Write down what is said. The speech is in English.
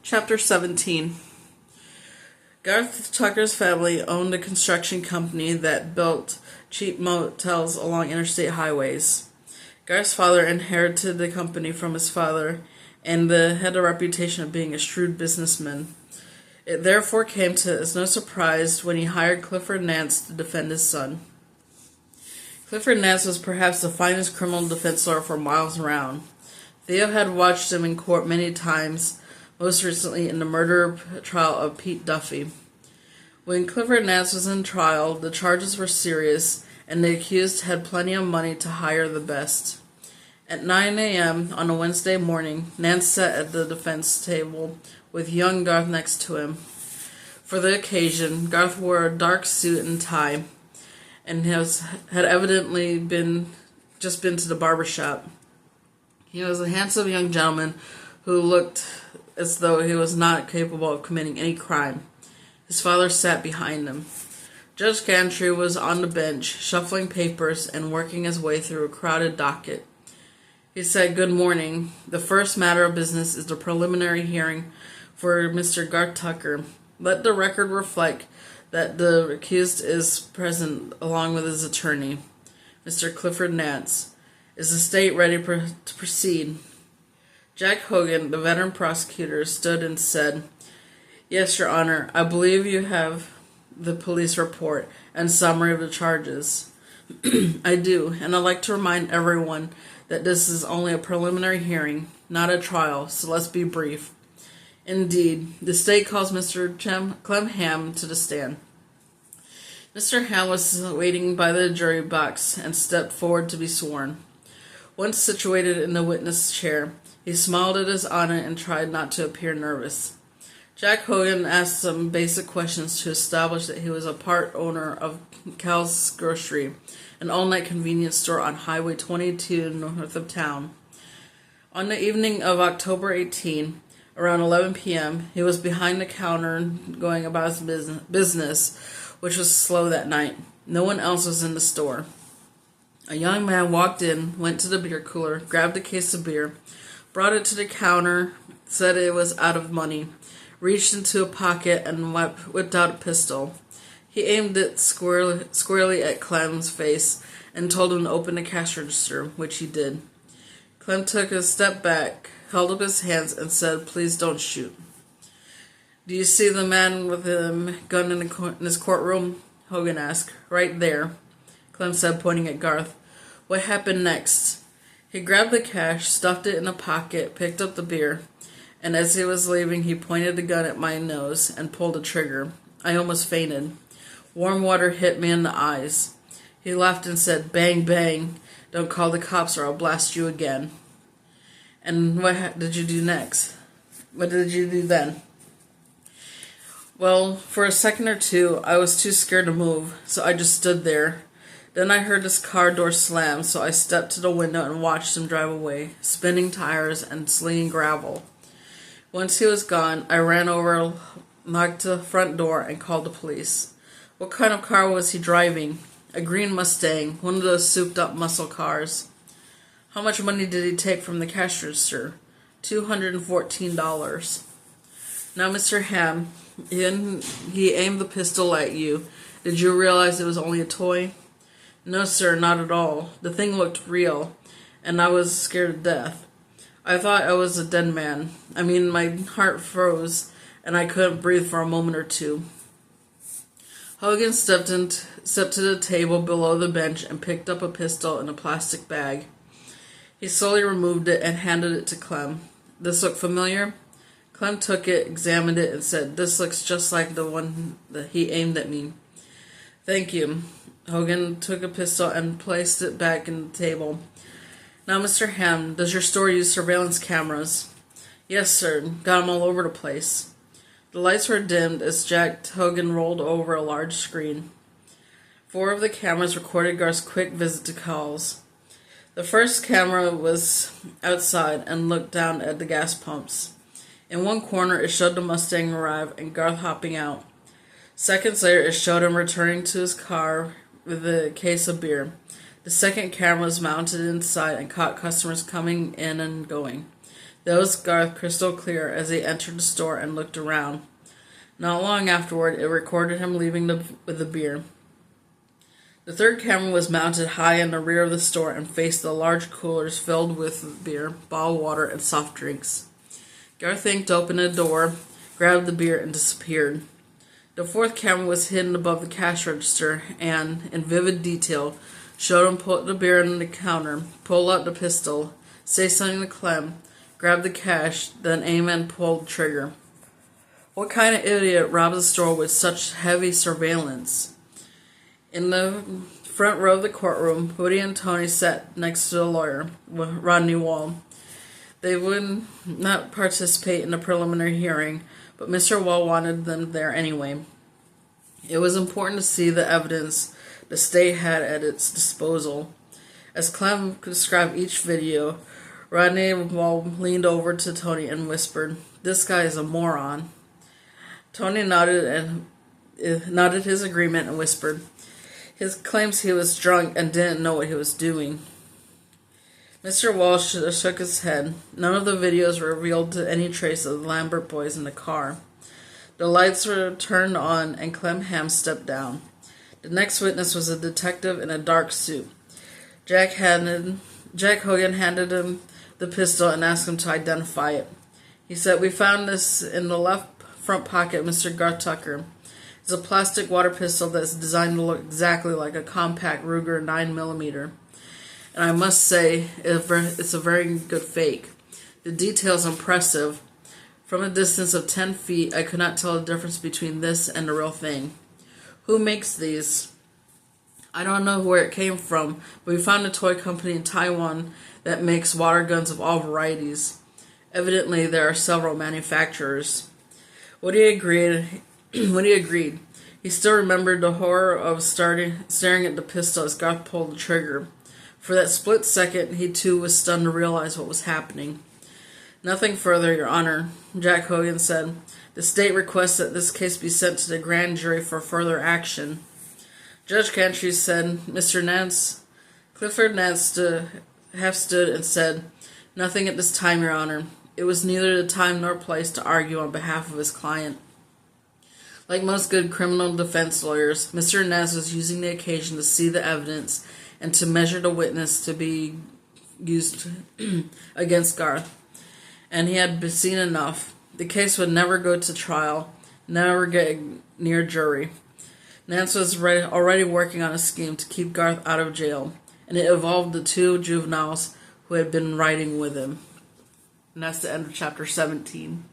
Chapter 17. Garth Tucker's family owned a construction company that built cheap motels along interstate highways. Garth's father inherited the company from his father and had a reputation of being a shrewd businessman. It therefore came to as no surprise when he hired Clifford Nance to defend his son. Clifford Nance was perhaps the finest criminal defense lawyer for miles around. Theo had watched him in court many times, most recently in the murder trial of Pete Duffy. When Clifford Nance was in trial, the charges were serious, and the accused had plenty of money to hire the best. At 9 a.m. on a Wednesday morning, Nance sat at the defense table with young Garth next to him. For the occasion, Garth wore a dark suit and tie, and had evidently just been to the barber shop. He was a handsome young gentleman who looked as though he was not capable of committing any crime. His father sat behind him. Judge Gantry was on the bench, shuffling papers and working his way through a crowded docket. He said, "Good morning. The first matter of business is the preliminary hearing for Mr. Garth Tucker. Let the record reflect that the accused is present along with his attorney, Mr. Clifford Nance. Is the state ready to proceed?" Jack Hogan, the veteran prosecutor, stood and said, "Yes, Your Honor, I believe you have the police report and summary of the charges." "I do, and I'd like to remind everyone that this is only a preliminary hearing, not a trial, so let's be brief." "Indeed, the state calls Mr. Clem Ham to the stand." Mr. Ham was waiting by the jury box and stepped forward to be sworn. Once situated in the witness chair, he smiled at his honor and tried not to appear nervous. Jack Hogan asked some basic questions to establish that he was a part owner of Cal's Grocery, an all-night convenience store on Highway 22 north of town. On the evening of October 18, around 11 p.m., he was behind the counter going about his business, which was slow that night. No one else was in the store. A young man walked in, went to the beer cooler, grabbed a case of beer, brought it to the counter, said it was out of money, reached into a pocket and whipped out a pistol. He aimed it squarely at Clem's face and told him to open the cash register, which he did. Clem took a step back, held up his hands, and said, "Please don't shoot." "Do you see the man with the gun in his courtroom?" Hogan asked. "Right there," Clem said, pointing at Garth. "What happened next?" He grabbed the cash, stuffed it in a pocket, picked up the beer, and as he was leaving, he pointed the gun at my nose and pulled the trigger. I almost fainted. Warm water hit me in the eyes. He laughed and said, "Bang, bang. Don't call the cops or I'll blast you again." "And what did you do next?" "What did you do then?" "Well, for a second or two, I was too scared to move, so I just stood there. Then I heard his car door slam, so I stepped to the window and watched him drive away, spinning tires and slinging gravel. Once he was gone, I ran over, knocked the front door, and called the police." "What kind of car was he driving?" "A green Mustang, one of those souped-up muscle cars." "How much money did he take from the cash register?" $214. "Now, Mr. Ham, he aimed the pistol at you. Did you realize it was only a toy?" "No, sir, not at all. The thing looked real, and I was scared to death. I thought I was a dead man. I mean, my heart froze, and I couldn't breathe for a moment or two." Hogan stepped to the table below the bench and picked up a pistol in a plastic bag. He slowly removed it and handed it to Clem. "This look familiar?" Clem took it, examined it, and said, "This looks just like the one that he aimed at me." "Thank you." Hogan took a pistol and placed it back in the table. "Now, Mr. Ham, does your store use surveillance cameras?" "Yes, sir. Got 'em all over the place." The lights were dimmed as Jack Hogan rolled over a large screen. 4 of the cameras recorded Garth's quick visit to calls. The first camera was outside and looked down at the gas pumps. In one corner, it showed the Mustang arrive and Garth hopping out. Seconds later, it showed him returning to his car with a case of beer. The second camera was mounted inside and caught customers coming in and going. That was Garth crystal clear as he entered the store and looked around. Not long afterward, it recorded him leaving with the beer. The third camera was mounted high in the rear of the store and faced the large coolers filled with beer, bottled water, and soft drinks. Garth Inc. opened the door, grabbed the beer, and disappeared. The fourth camera was hidden above the cash register and, in vivid detail, showed him put the beer on the counter, pull out the pistol, say something to Clem, grab the cash, then aim and pull the trigger. What kind of idiot robs a store with such heavy surveillance? In the front row of the courtroom, Woody and Tony sat next to the lawyer, Rodney Wall. They would not participate in the preliminary hearing, but Mr. Wall wanted them there anyway. It was important to see the evidence the state had at its disposal. As Clem described each video, Rodney Wall leaned over to Tony and whispered, "This guy is a moron." Tony nodded his agreement and whispered, "His claims he was drunk and didn't know what he was doing." Mr. Walsh shook his head. None of the videos revealed any trace of the Lambert boys in the car. The lights were turned on and Clem Ham stepped down. The next witness was a detective in a dark suit. Jack Hogan handed him the pistol and asked him to identify it. He said, "We found this in the left front pocket of Mr. Garth Tucker. It's a plastic water pistol that's designed to look exactly like a compact Ruger 9mm. And I must say, it's a very good fake. The detail's impressive. From a distance of 10 feet, I could not tell the difference between this and the real thing. Who makes these?" "I don't know where it came from, but we found a toy company in Taiwan that makes water guns of all varieties. Evidently, there are several manufacturers." Woody agreed. He still remembered the horror of staring at the pistol as Garth pulled the trigger. For that split second, he too was stunned to realize what was happening. "Nothing further, Your Honor," Jack Hogan said. "The state requests that this case be sent to the grand jury for further action." Judge Gantry said, "Mr. Nance." Clifford Nance stood and said, "Nothing at this time, Your Honor." It was neither the time nor place to argue on behalf of his client. Like most good criminal defense lawyers, Mr. Nance was using the occasion to see the evidence and to measure the witness to be used against Garth. And he had seen enough. The case would never go to trial, never get near jury. Nance was already working on a scheme to keep Garth out of jail, and it involved the two juveniles who had been riding with him. And that's the end of chapter 17.